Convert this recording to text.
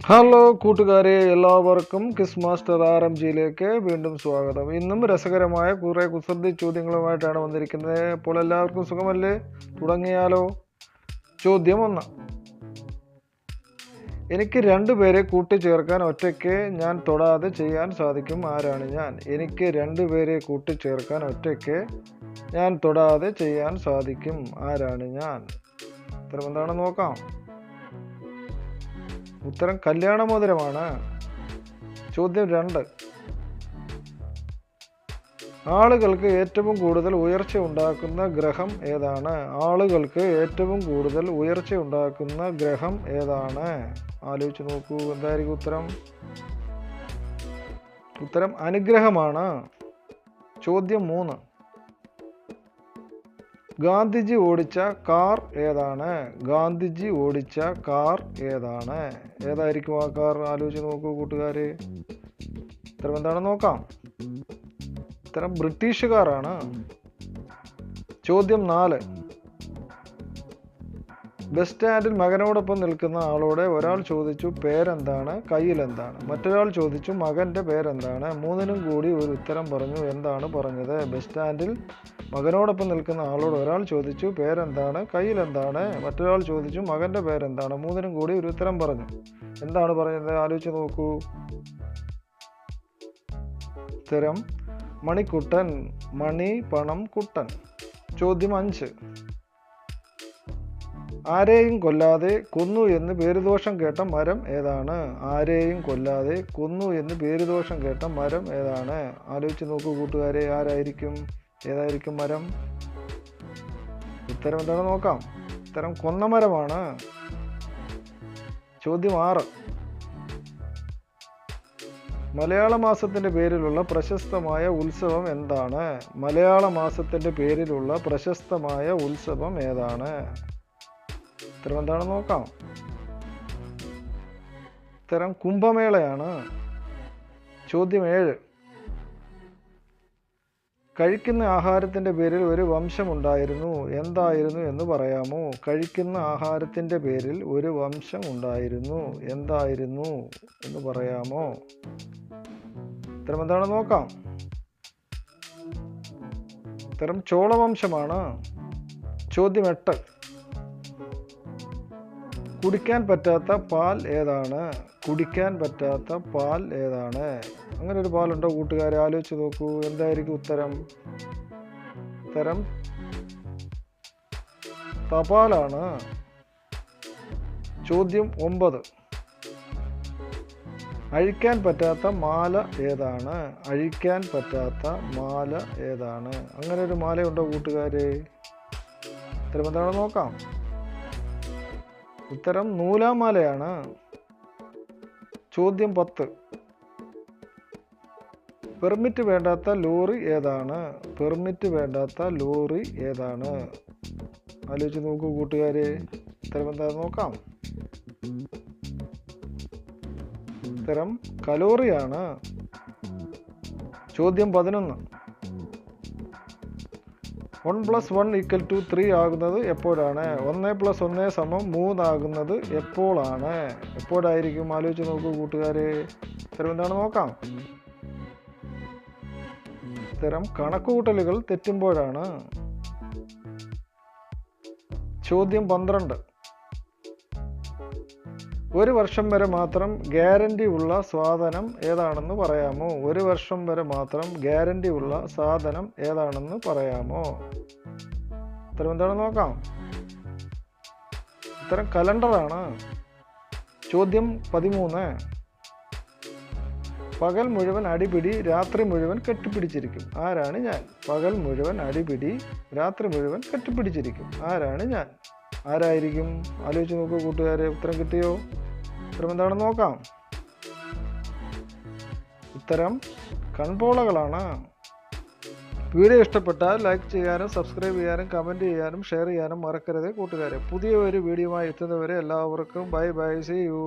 Hello കൂട്ടുകാരെ, എല്ലാവർക്കും quiz master RMGയിലേക്ക് വീണ്ടും സ്വാഗതം. ഇന്നും രസകരമായ കുറേ കുസൃതി ചോദ്യങ്ങളുമായിട്ടാണ് വന്നിരിക്കുന്നത്. അപ്പോൾ എല്ലാവർക്കും സുഖമല്ലേ? തുടങ്ങിയാലോ? ചോദ്യം 1. എനിക്ക് 2 പേരെ കൂട്ടിച്ചേർക്കാൻ ഒറ്റയ്ക്ക് ഞാൻ തൊടാതെ ചെയ്യാൻ സാധിക്കും. ആരാണ് ഞാൻ? എനിക്ക് 2 പേരെ കൂട്ടിച്ചേർക്കാൻ ഒറ്റയ്ക്ക് ഞാൻ തൊടാതെ ചെയ്യാൻ സാധിക്കും. ആരാണ് ഞാൻ? ഉത്തരം എന്താണെന്ന് നോക്കാം. ഉത്തരം കല്യാണമോതിരമാണ്. ചോദ്യം 2. ആളുകൾക്ക് ഏറ്റവും കൂടുതൽ ഉയർച്ച ഉണ്ടാക്കുന്ന ഗ്രഹം ഏതാണ്? ആളുകൾക്ക് ഏറ്റവും കൂടുതൽ ഉയർച്ച ഉണ്ടാക്കുന്ന ഗ്രഹം ഏതാണ്? ആലോചിച്ച് നോക്കൂ, എന്തായിരിക്കും ഉത്തരം? ഉത്തരം അനുഗ്രഹമാണ്. ചോദ്യം 3. ഗാന്ധിജി ഓടിച്ച കാർ ഏതാണ്? ഗാന്ധിജി ഓടിച്ച കാർ ഏതാണ്? ഏതായിരിക്കും ആ കാർ? ആലോചിച്ച് നോക്കൂ കൂട്ടുകാരെ. ഉത്തരം എന്താണെന്ന് നോക്കാം. ഉത്തരം ബ്രിട്ടീഷ് കാറാണ്. ചോദ്യം 4. ബസ് സ്റ്റാൻഡിൽ മകനോടൊപ്പം നിൽക്കുന്ന ആളോട് ഒരാൾ ചോദിച്ചു പേരെന്താണ്, കയ്യിലെന്താണ്? മറ്റൊരാൾ ചോദിച്ചു മകൻ്റെ പേരെന്താണ്? മൂന്നിനും കൂടി ഒരു ഉത്തരം പറഞ്ഞു. എന്താണ് പറഞ്ഞത്? ബസ് സ്റ്റാൻഡിൽ മകനോടൊപ്പം നിൽക്കുന്ന ആളോട് ഒരാൾ ചോദിച്ചു പേരെന്താണ്, കയ്യിലെന്താണ്? മറ്റൊരാൾ ചോദിച്ചു മകൻ്റെ പേരെന്താണ്? മൂന്നിനും കൂടി ഒരു ഉത്തരം പറഞ്ഞു. എന്താണ് പറഞ്ഞത്? ആലോചിച്ച് നോക്കൂ. ഉത്തരം മണിക്കുട്ടൻ. മണി, പണം, കുട്ടൻ. ചോദ്യം 5. ആരെയും കൊല്ലാതെ കൊന്നു എന്ന് പേരുദോഷം കേട്ട മരം ഏതാണ്? ആരെയും കൊല്ലാതെ കൊന്നു എന്ന് പേരുദോഷം കേട്ട മരം ഏതാണ്? ആലോചിച്ച് നോക്കൂ കൂട്ടുകാരെ. ആരായിരിക്കും? ഏതായിരിക്കും മരം? ഉത്തരം എന്താണെന്ന് നോക്കാം. ഉത്തരം കൊന്നമരമാണ്. ചോദ്യം 6. മലയാള മാസത്തിന്റെ പേരിലുള്ള പ്രശസ്തമായ ഉത്സവം എന്താണ്? മലയാള മാസത്തിന്റെ പേരിലുള്ള പ്രശസ്തമായ ഉത്സവം ഏതാണ്? ഉത്തരം എന്താണെന്ന് നോക്കാം. ഉത്തരം കുംഭമേളയാണ്. ചോദ്യം 7. കഴിക്കുന്ന ആഹാരത്തിന്റെ പേരിൽ ഒരു വംശമുണ്ടായിരുന്നു. എന്തായിരുന്നു എന്ന് പറയാമോ? കഴിക്കുന്ന ആഹാരത്തിന്റെ പേരിൽ ഒരു വംശം ഉണ്ടായിരുന്നു. എന്തായിരുന്നു എന്ന് പറയാമോ? ഉത്തരം എന്താണെന്ന് നോക്കാം. ഉത്തരം ചോളവംശമാണ്. ചോദ്യം 8. കുടിക്കാൻ പറ്റാത്ത പാൽ ഏതാണ്? കുടിക്കാൻ പറ്റാത്ത പാൽ ഏതാണ്? അങ്ങനെ ഒരു പാലുണ്ടോ കൂട്ടുകാരെ? ആലോചിച്ച് നോക്കൂ. എന്തായിരിക്കും ഉത്തരം? ഉത്തരം തപാലാണ്. ചോദ്യം 9. അഴിക്കാൻ പറ്റാത്ത മാല ഏതാണ്? അഴിക്കാൻ പറ്റാത്ത മാല ഏതാണ്? അങ്ങനെ ഒരു മാലയുണ്ടോ കൂട്ടുകാരെ? ഉത്തരം എന്താണെന്ന് നോക്കാം. ഉത്തരം നൂലാമാലയാണ്. ചോദ്യം 10. പെർമിറ്റ് വേണ്ടാത്ത ലോറി ഏതാണ്? പെർമിറ്റ് വേണ്ടാത്ത ലോറി ഏതാണ്? ആലോചിച്ച് നോക്കൂ കൂട്ടുകാരെ. ഉത്തരം എന്താണെന്ന് നോക്കാം. ഉത്തരം കലോറിയാണ്. ചോദ്യം 11. 1 + 1 = 3 ആകുന്നത് എപ്പോഴാണ്? 1 + 1 = 3 ആകുന്നത് എപ്പോഴാണ്? എപ്പോഴായിരിക്കും? ആലോചിച്ച് നോക്കൂ കൂട്ടുകാരെ. ഉത്തരം എന്താണെന്ന് നോക്കാം. ഉത്തരം കണക്കുകൂട്ടലുകൾ തെറ്റുമ്പോഴാണ്. ചോദ്യം 12. ഒരു വർഷം വരെ മാത്രം ഗ്യാരണ്ടി ഉള്ള സാധനം ഏതാണെന്ന് പറയാമോ? ഒരു വർഷം വരെ മാത്രം ഗ്യാരണ്ടി ഉള്ള സാധനം ഏതാണെന്ന് പറയാമോ? ഉത്തരം എന്താണെന്ന് നോക്കാം. ഉത്തരം കലണ്ടറാണ്. ചോദ്യം 13. പകൽ മുഴുവൻ അടിപിടി, രാത്രി മുഴുവൻ കെട്ടിപ്പിടിച്ചിരിക്കും. ആരാണ് ഞാൻ? പകൽ മുഴുവൻ അടിപിടി, രാത്രി മുഴുവൻ കെട്ടിപ്പിടിച്ചിരിക്കും. ആരാണ് ഞാൻ? ആരായിരിക്കും? ആലോചിച്ച് നോക്കൂ കൂട്ടുകാരെ. ഉത്തരം കിട്ടിയോ? ഉത്തരം എന്താണെന്ന് നോക്കാം. ഉത്തരം കൺപോളകളാണ്. വീഡിയോ ഇഷ്ടപ്പെട്ടാൽ ലൈക്ക് ചെയ്യാനും സബ്സ്ക്രൈബ് ചെയ്യാനും കമൻറ്റ് ചെയ്യാനും ഷെയർ ചെയ്യാനും മറക്കരുത് കൂട്ടുകാരെ. പുതിയ ഒരു വീഡിയോയുമായി എത്തുന്നവരെ എല്ലാവർക്കും ബൈ ബൈ, സീ യു.